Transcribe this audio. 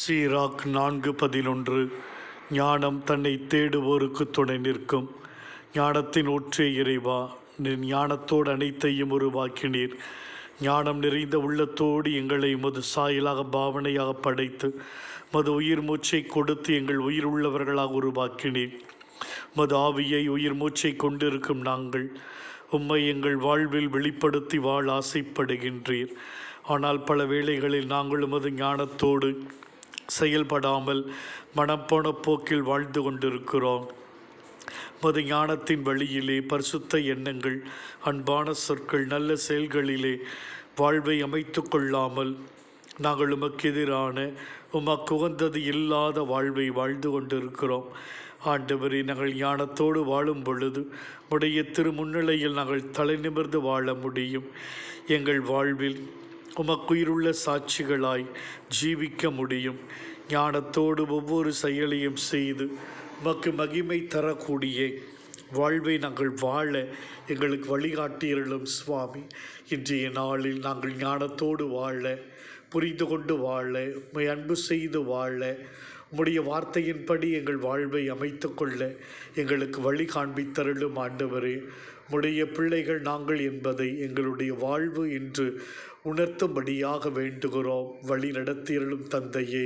சீராக் 4:11. ஞானம் தன்னை தேடுவோருக்கு துணை நிற்கும். ஞானத்தின் ஊற்றே இறைவா, நீர் ஞானத்தோடு அனைத்தையும் உருவாக்கினீர். ஞானம் நிறைந்த உள்ளத்தோடு எங்களை மது சாயலாக பாவனையாக படைத்து மது உயிர் மூச்சை கொடுத்து எங்கள் உயிர் உள்ளவர்களாக உருவாக்கினீர். மது ஆவியை உயிர் மூச்சை கொண்டிருக்கும் நாங்கள் உம்மை எங்கள் வாழ்வில் வெளிப்படுத்தி வாழ ஆசைப்படுகின்றீர். ஆனால் பல வேளைகளில் நாங்கள் உமது ஞானத்தோடு செயல்படாமல் மனப்போன போக்கில் வாழ்ந்து கொண்டிருக்கிறோம். மது ஞானத்தின் வழியிலே பரிசுத்த எண்ணங்கள், அன்பான சொற்கள், நல்ல செயல்களிலே வாழ்வை அமைத்து கொள்ளாமல் நாங்கள் உமக்கு எதிரான, உமக்கு உகந்தது இல்லாத வாழ்வை வாழ்ந்து கொண்டிருக்கிறோம். ஆண்டவரே, நாங்கள் ஞானத்தோடு வாழும் பொழுது உடைய திருமுன்னிலையில் நாங்கள் தலை நிமிர்ந்து வாழ முடியும். எங்கள் வாழ்வில் உமக்குயிருள்ள சாட்சிகளாய் ஜீவிக்க முடியும். ஞானத்தோடு ஒவ்வொரு செயலையும் செய்து உமக்கு மகிமை தரக்கூடிய வாழ்வை நாங்கள் வாழ எங்களுக்கு வழிகாட்டியருளும் சுவாமி. இன்றைய நாளில் நாங்கள் ஞானத்தோடு வாழ, புரிந்து கொண்டு வாழ, உம்மை அன்பு செய்து வாழ, உம்முடைய வார்த்தையின்படி எங்கள் வாழ்வை அமைத்து கொள்ள எங்களுக்கு வழி காண்பித்தருளும் ஆண்டவரே. உம்முடைய பிள்ளைகள் நாங்கள் என்பதை எங்களுடைய வாழ்வு என்று உணர்த்தும்படியாக வேண்டுகிறோம். வழி நடத்தியருளும் தந்தையே.